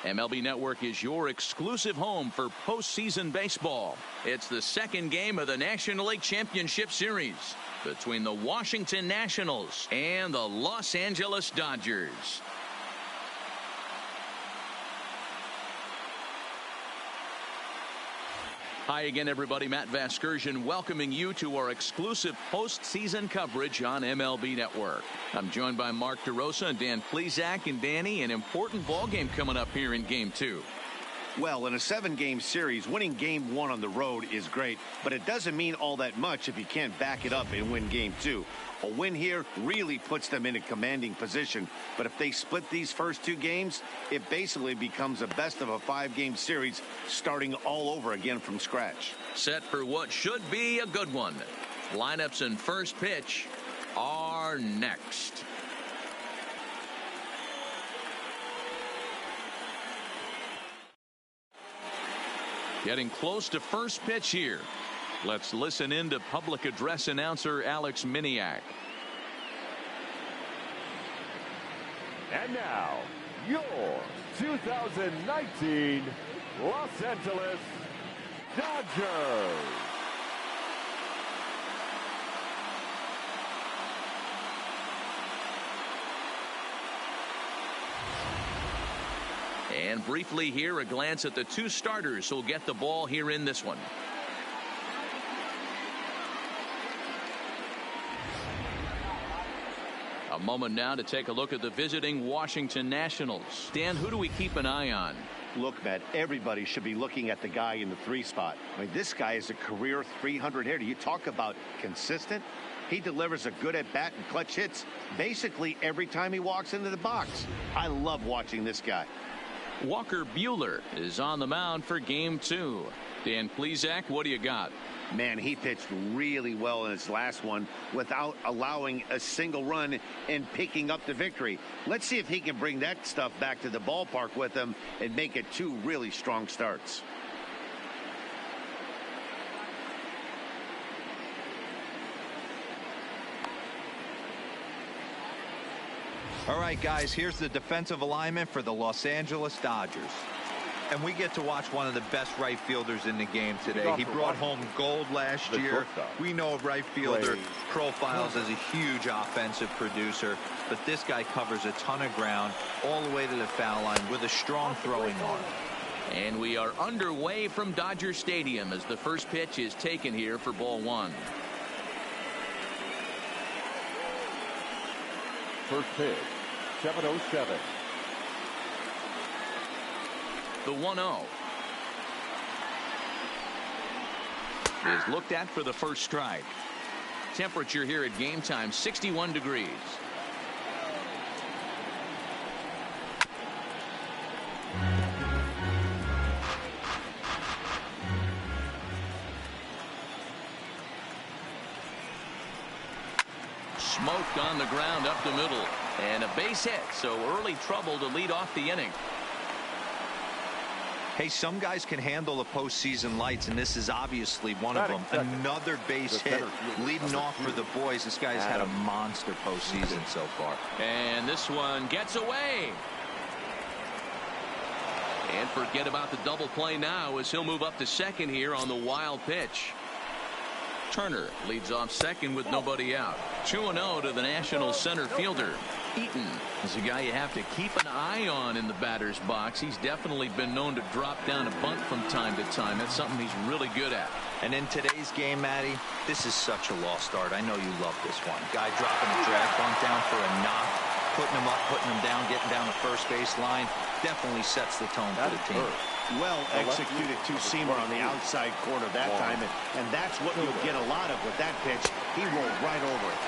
MLB Network is your exclusive home for postseason baseball. It's the second game of the National League Championship Series between the Washington Nationals and the Los Angeles Dodgers. Hi again, everybody. Matt Vasgersian welcoming you to our exclusive postseason coverage on MLB Network. I'm joined by Mark DeRosa and Dan Plesac. And Danny, an important ball game coming up here in Game 2. Well, in a 7-game series, winning Game 1 on the road is great, but it doesn't mean all that much if you can't back it up and win Game 2. A win here really puts them in a commanding position, but if they split these first 2 games, it basically becomes a best of a 5-game series starting all over again from scratch. Set for what should be a good one. Lineups and first pitch are next. Getting close to first pitch here. Let's listen in to public address announcer Alex Miniak. And now, your 2019 Los Angeles Dodgers. And briefly here, a glance at the 2 starters who'll get the ball here in this one. A moment now to take a look at the visiting Washington Nationals. Dan, who do we keep an eye on? Look, Matt, everybody should be looking at the guy in the 3 spot. I mean, this guy is a career 300 hitter. You talk about consistent. He delivers a good at-bat and clutch hits basically every time he walks into the box. I love watching this guy. Walker Buehler is on the mound for Game 2. Dan Plesac, what do you got? Man, he pitched really well in his last one without allowing a single run and picking up the victory. Let's see if he can bring that stuff back to the ballpark with him and make it 2 really strong starts. All right, guys, here's the defensive alignment for the Los Angeles Dodgers. And we get to watch one of the best right fielders in the game today. He brought home gold last year. We know a right fielder profiles as a huge offensive producer, but this guy covers a ton of ground all the way to the foul line with a strong throwing arm. And we are underway from Dodger Stadium as the first pitch is taken here for ball 1. First pitch, 7:07. The 1-0 is looked at for the first strike. Temperature here at game time, 61 degrees. Smoked on the ground up the middle. And a base hit, so early trouble to lead off the inning. Hey, some guys can handle the postseason lights, and this is obviously one of them. Another base hit leading off for the boys. This guy's had a monster postseason so far. And this one gets away. And forget about the double play now as he'll move up to second here on the wild pitch. Turner leads off second with nobody out. 2-0 to the Nationals center fielder. Eaton is a guy you have to keep an eye on in the batter's box. He's definitely been known to drop down a bunt from time to time. That's something he's really good at. And in today's game, Matty, this is such a lost start. I know you love this one. Guy dropping a drag bunt down for a knock, putting him up, putting him down, getting down the first base line. Definitely sets the tone for the team. Well executed 2-seamer on the outside corner that time, and that's what you'll get a lot of with that pitch. He rolled right over it.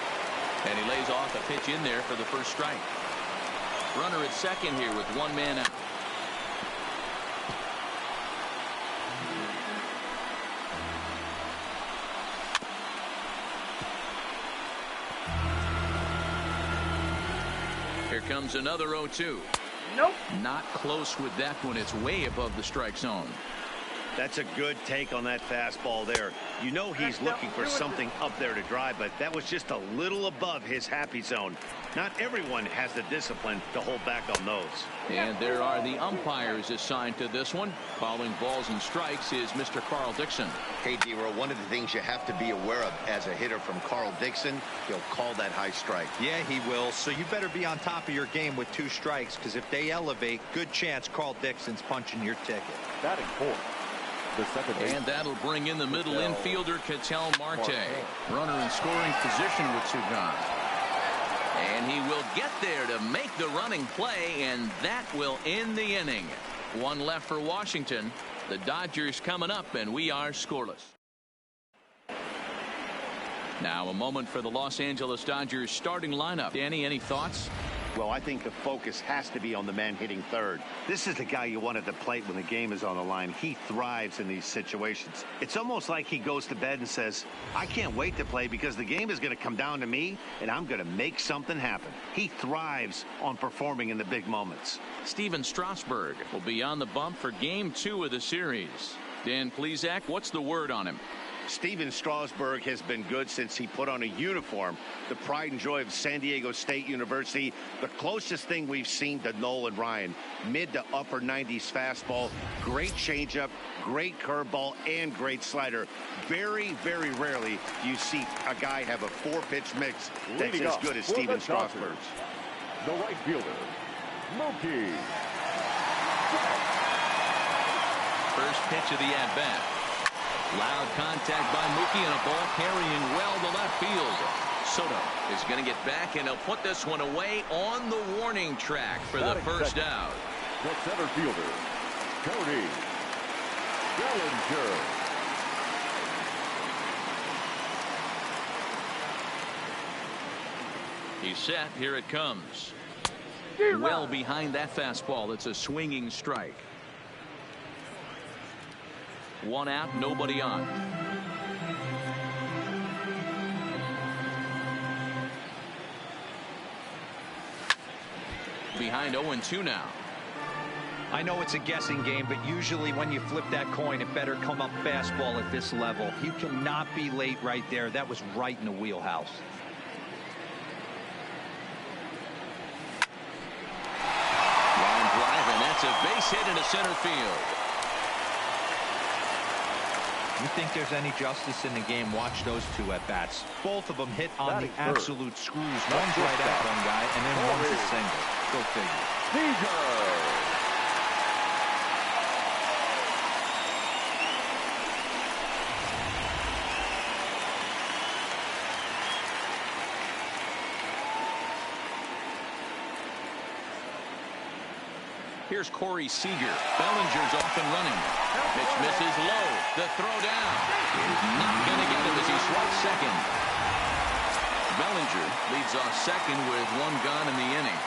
And he lays off a pitch in there for the first strike. Runner at second here with 1 man out. Here comes another 0-2. Nope. Not close with that one. It's way above the strike zone. That's a good take on that fastball there. You know he's looking for something up there to drive, but that was just a little above his happy zone. Not everyone has the discipline to hold back on those. And there are the umpires assigned to this one. Calling balls and strikes is Mr. Carl Dixon. Hey, D-Row, one of the things you have to be aware of as a hitter from Carl Dixon, he'll call that high strike. Yeah, he will. So you better be on top of your game with 2 strikes, because if they elevate, good chance Carl Dixon's punching your ticket. Batting fourth, the second baseman. And that'll bring in the middle infielder, Ketel Marte. Runner in scoring position with 2 gone. And he will get there to make the running play, and that will end the inning. 1 left for Washington. The Dodgers coming up, and we are scoreless. Now a moment for the Los Angeles Dodgers starting lineup. Danny, any thoughts? Well, I think the focus has to be on the man hitting third. This is the guy you want at the plate when the game is on the line. He thrives in these situations. It's almost like he goes to bed and says, I can't wait to play because the game is going to come down to me and I'm going to make something happen. He thrives on performing in the big moments. Steven Strasburg will be on the bump for game 2 of the series. Dan Plesac, what's the word on him? Steven Strasburg has been good since he put on a uniform. The pride and joy of San Diego State University. The closest thing we've seen to Nolan Ryan. Mid to upper 90s fastball. Great changeup, great curveball, and great slider. Very, very rarely do you see a guy have a 4-pitch mix that's as good as Steven Strasburg. The right fielder, Mookie. First pitch of the at-bat. Loud contact by Mookie and a ball carrying well to left field. Soto is going to get back and he'll put this one away on the warning track for the first out. The center fielder, Cody Bellinger. He's set. Here it comes. Well behind that fastball. It's a swinging strike. 1 out, nobody on. Behind 0-2 now. I know it's a guessing game, but usually when you flip that coin, it better come up fastball at this level. You cannot be late right there. That was right in the wheelhouse. Line drive, and that's a base hit into center field. You think there's any justice in the game? Watch those 2 at-bats. Both of them hit on the absolute screws. One's right at one guy, and then one's a single. Go figure. Here's Corey Seager. Bellinger's off and running. Pitch misses low. The throw down is not going to get him as he swats second. Bellinger leads off second with 1 gone in the inning.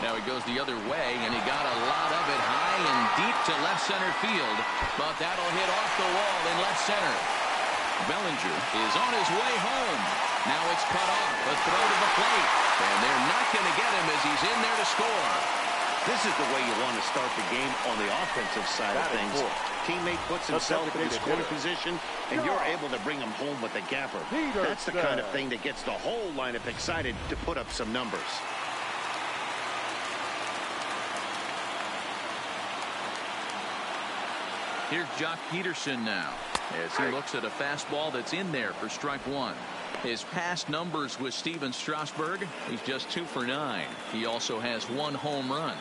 Now he goes the other way, and he got a lot of it high and deep to left center field. But that'll hit off the wall in left center. Bellinger is on his way home. Now it's cut off. A throw to the plate. And they're not going to get him as he's in there to score. This is the way you want to start the game on the offensive side of things. Teammate puts himself in scoring position, and you're able to bring him home with a gapper. That's the kind of thing that gets the whole lineup excited to put up some numbers. Here's Jock Peterson now as he looks at a fastball that's in there for strike 1. His past numbers with Steven Strasburg, he's just 2 for 9. He also has 1 home run.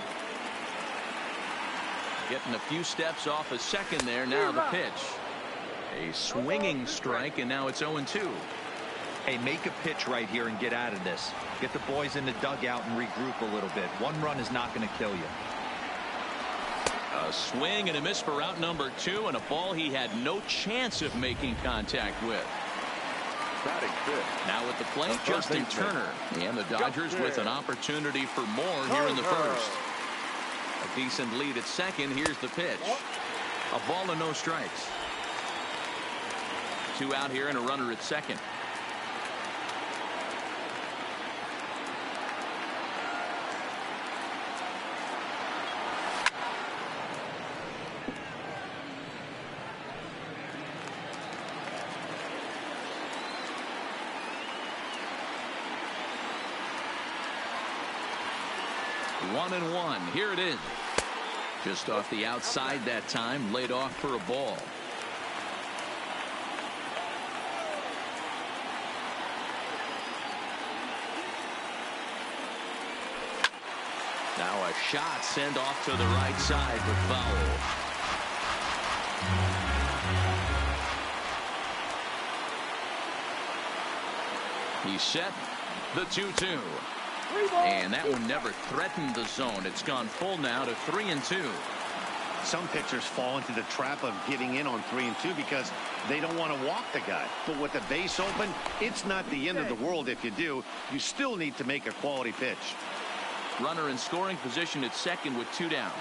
Getting a few steps off a second there. Now the pitch. A swinging strike, and now it's 0-2. Hey, make a pitch right here and get out of this. Get the boys in the dugout and regroup a little bit. 1 run is not going to kill you. A swing and a miss for out number 2, and a ball he had no chance of making contact with. Now at the plate, Justin Turner. And the Dodgers with an opportunity for more here in the first. A decent lead at second. Here's the pitch. A ball and no strikes. 2 out here and a runner at second. 1-1. Here it is. Just off the outside that time, laid off for a ball. Now a shot sent off to the right side, but foul. He set the 2-2. And that one never threatened the zone. It's gone full now to 3-2. Some pitchers fall into the trap of giving in on 3-2 because they don't want to walk the guy. But with the base open, it's not the end of the world if you do. You still need to make a quality pitch. Runner in scoring position at second with 2 down.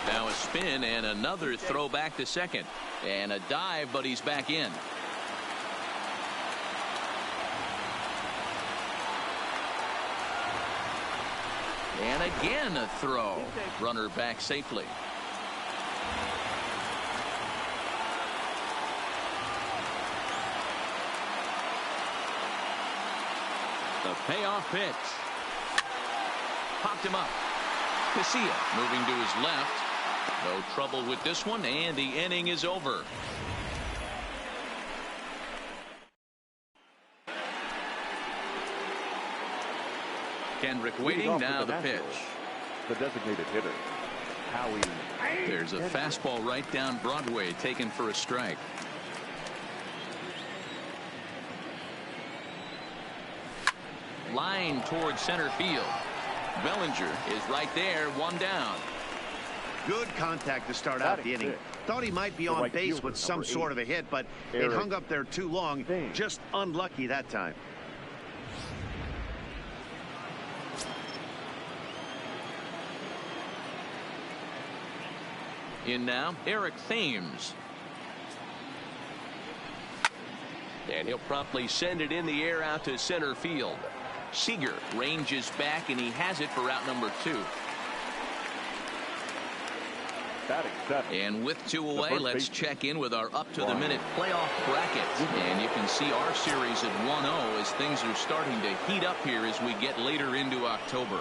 Now a spin and another throw back to second. And a dive, but he's back in. And again a throw. Runner back safely. The payoff pitch. Popped him up. Casilla moving to his left. No trouble with this one, and the inning is over. Kendrick waiting. Now the pitch. The designated hitter, Howie. There's a fastball right down Broadway, taken for a strike. Line towards center field. Bellinger is right there, 1 down. Good contact to start out the inning. Thought he might be on base with some sort of a hit, but it hung up there too long. Just unlucky that time. In now, Eric Thames. And he'll promptly send it in the air out to center field. Seager ranges back, and he has it for out number 2. And with 2 away, let's check in with our up-to-the-minute playoff bracket. And you can see our series at 1-0 as things are starting to heat up here as we get later into October.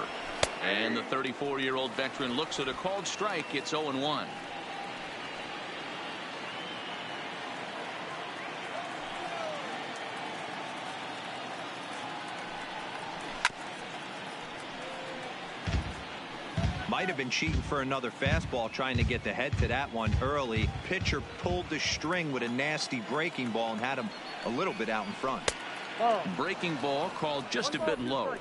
And the 34-year-old veteran looks at a called strike. It's 0-1. Might have been cheating for another fastball, trying to get the head to that one early. Pitcher pulled the string with a nasty breaking ball and had him a little bit out in front. Breaking ball called just a bit low.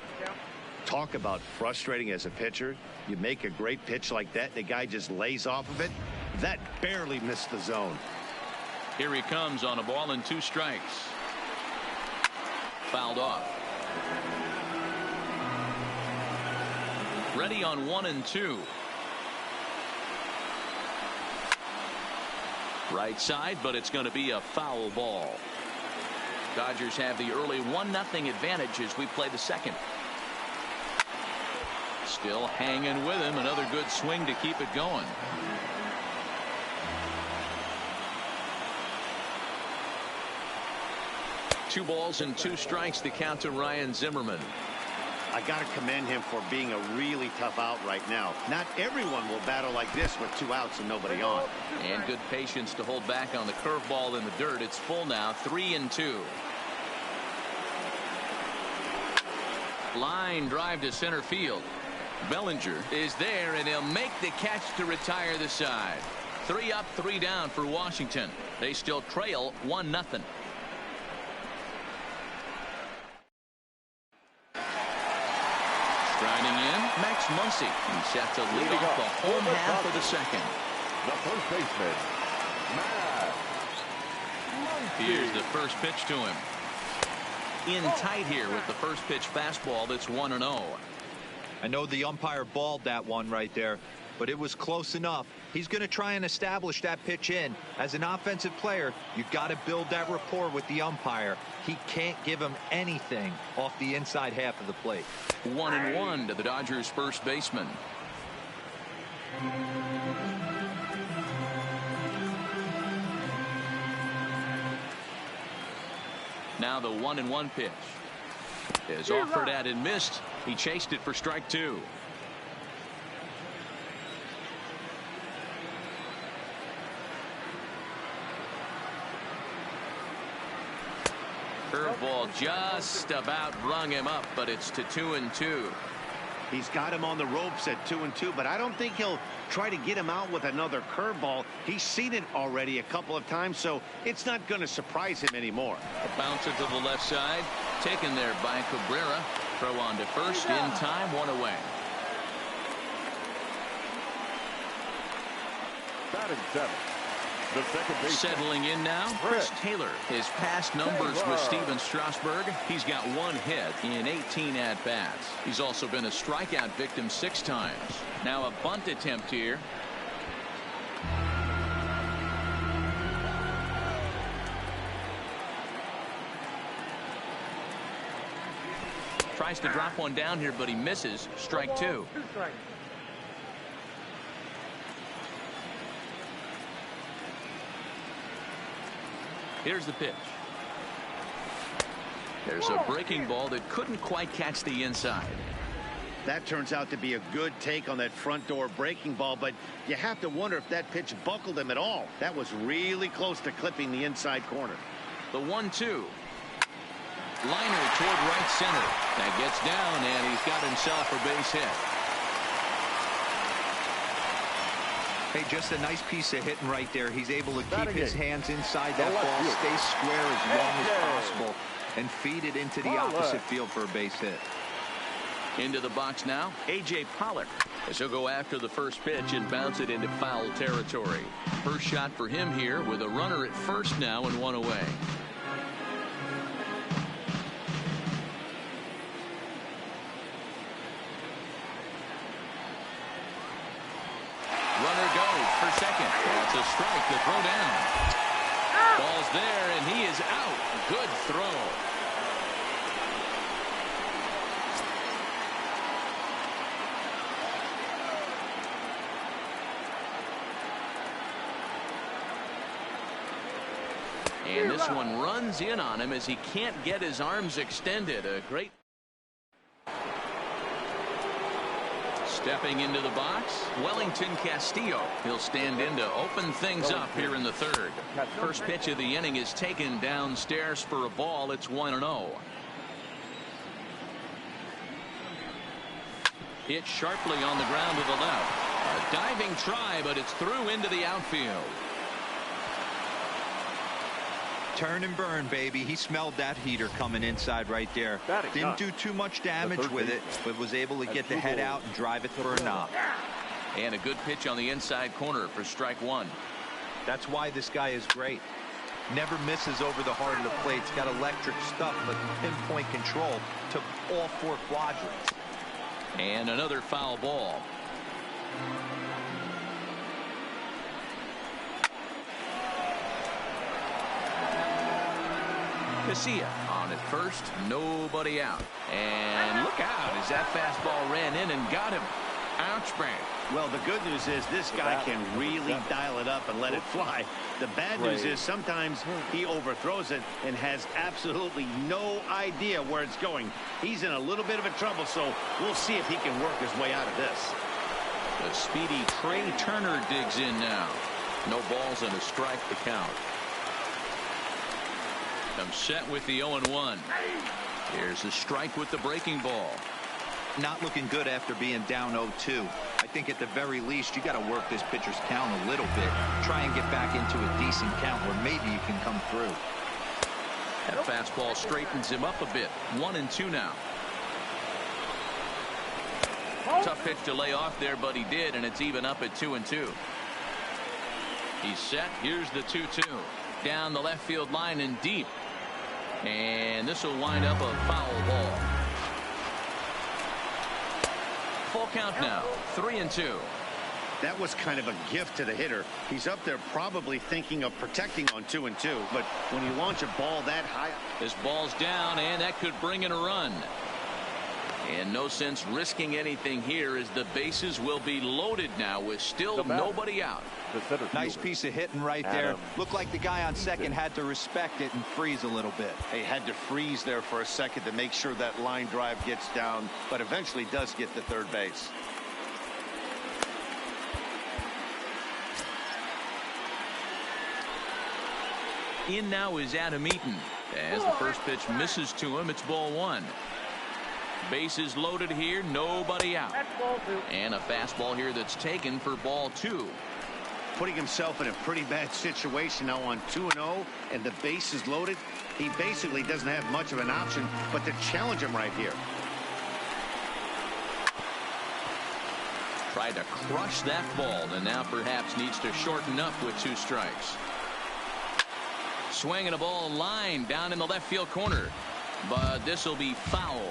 Talk about frustrating as a pitcher. You make a great pitch like that, the guy just lays off of it. That barely missed the zone. Here he comes on a ball and 2 strikes. Fouled off. Ready on 1-2. Right side, but it's going to be a foul ball. Dodgers have the early 1-0 advantage as we play the second. Still hanging with him. Another good swing to keep it going. Two balls and 2 strikes to count to Ryan Zimmerman. I got to commend him for being a really tough out right now. Not everyone will battle like this with 2 outs and nobody on. And good patience to hold back on the curveball in the dirt. It's full now, 3-2. Line drive to center field. Bellinger is there, and he'll make the catch to retire the side. 3 up, 3 down for Washington. They still trail 1-0. Striding in, Max Muncy. He's set to lead off the home half of the second. The first baseman, Max Muncy. Here's the first pitch to him. In tight here with the first pitch fastball that's 1-0. I know the umpire balled that one right there, but it was close enough. He's going to try and establish that pitch in. As an offensive player, you've got to build that rapport with the umpire. He can't give him anything off the inside half of the plate. 1-1 to the Dodgers first baseman. Now the 1-1 pitch. Is offered at and missed. He chased it for strike 2. Curveball just about rung him up, but it's to 2-2. He's got him on the ropes at 2-2, but I don't think he'll try to get him out with another curveball. He's seen it already a couple of times, so it's not going to surprise him anymore. A bouncer to the left side, taken there by Cabrera. Throw on to first in time, 1 away. Batting 7. The second baseman. Settling in now, Chris Taylor. His past numbers with Steven Strasburg. He's got 1 hit in 18 at-bats. He's also been a strikeout victim 6 times. Now a bunt attempt here. Tries to drop one down here, but he misses. Strike 2. Here's the pitch. There's a breaking ball that couldn't quite catch the inside. That turns out to be a good take on that front door breaking ball, but you have to wonder if that pitch buckled him at all. That was really close to clipping the inside corner. The 1-2. Liner toward right center. That gets down, and he's got himself a base hit. Hey, just a nice piece of hitting right there. He's able to keep his hands inside that ball, stay square as long as possible, and feed it into the opposite field for a base hit. Into the box now, A.J. Pollock, as he'll go after the first pitch and bounce it into foul territory. First shot for him here with a runner at first now and 1 away. Runner goes for second. That's a strike to throw down. Ball's there, and he is out. Good throw. And this one runs in on him as he can't get his arms extended. A great. Stepping into the box, Wellington Castillo. He'll stand in to open things up here in the 3rd. First pitch of the inning is taken downstairs for a ball. It's 1-0. Hit sharply on the ground to the left. A diving try, but it's through into the outfield. Turn and burn, baby. He smelled that heater coming inside right there. Didn't do too much damage with it, but was able to get the head out and drive it for a knock. And a good pitch on the inside corner for strike 1. That's why this guy is great. Never misses over the heart of the plate. He's got electric stuff, but pinpoint control to all 4 quadrants. And another foul ball. Casilla on at first, nobody out. And look out as that fastball ran in and got him. Ouch, bang. Well, the good news is this guy can really dial it up and let it fly. The bad news is sometimes he overthrows it and has absolutely no idea where it's going. He's in a little bit of a trouble, so we'll see if he can work his way out of this. The speedy Trey Turner digs in now. No balls and a strike to count. Comes set with the 0-1. Here's the strike with the breaking ball. Not looking good after being down 0-2. I think at the very least you got to work this pitcher's count a little bit. Try and get back into a decent count where maybe you can come through. That fastball straightens him up a bit. 1-2 now. Tough pitch to lay off there, but he did, and it's even up at 2-2. He's set. Here's the 2-2. Down the left field line and deep. And this will wind up a foul ball. Full count now. 3-2. That was kind of a gift to the hitter. He's up there probably thinking of protecting on 2-2, but when you launch a ball that high. This ball's down, and that could bring in a run. And no sense risking anything here as the bases will be loaded now with still nobody out. Nice piece of hitting right there. Looked like the guy on second had to respect it and freeze a little bit. He had to freeze there for a second to make sure that line drive gets down, but eventually does get to third base. In now is Adam Eaton. As the first pitch misses to him, it's ball one. Bases loaded here, nobody out. And a fastball here that's taken for ball two. Putting himself in a pretty bad situation now on 2-0 and the bases loaded. He basically doesn't have much of an option but to challenge him right here. Tried to crush that ball and now perhaps needs to shorten up with 2 strikes. Swinging a ball line down in the left field corner, but this will be foul.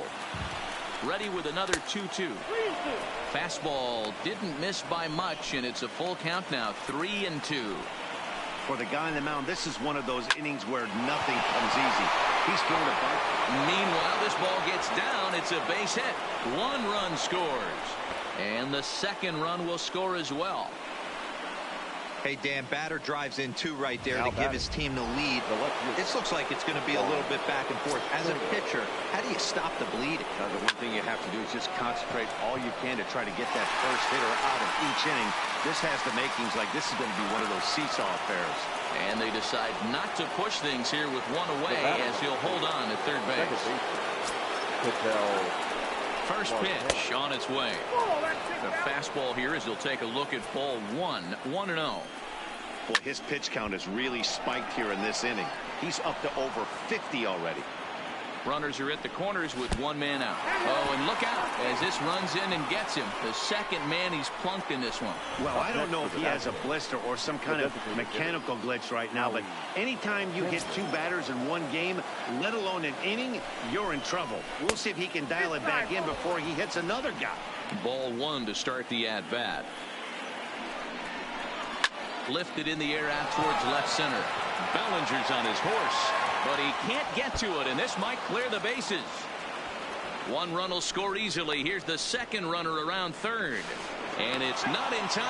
Ready with another 2-2. Fastball didn't miss by much, and it's a full count now, 3-2. For the guy on the mound, this is one of those innings where nothing comes easy. He's thrown a bunt. Meanwhile, this ball gets down. It's a base hit. 1 run scores, and the second run will score as well. Hey, Dan, batter drives in 2 right there to give his team the lead. This looks like it's going to be a little bit back and forth. As a pitcher, how do you stop the bleeding? The one thing you have to do is just concentrate all you can to try to get that first hitter out of each inning. This has the makings like this is going to be one of those seesaw affairs. And they decide not to push things here with 1 away as he'll hold on at third base. First pitch on its way. The fastball here as he'll take a look at ball 1, 1-0. Boy, his pitch count has really spiked here in this inning. He's up to over 50 already. Runners are at the corners with 1 man out. Oh, and look out as this runs in and gets him. The second man he's plunked in this one. Well, I don't know if he has a blister or some kind of mechanical glitch right now, but anytime you hit 2 batters in 1 game, let alone an inning, you're in trouble. We'll see if he can dial it back in before he hits another guy. Ball 1 to start the at-bat. Lifted in the air out towards left center. Bellinger's on his horse, but he can't get to it, and this might clear the bases. 1 run will score easily. Here's the second runner around third, and it's not in time.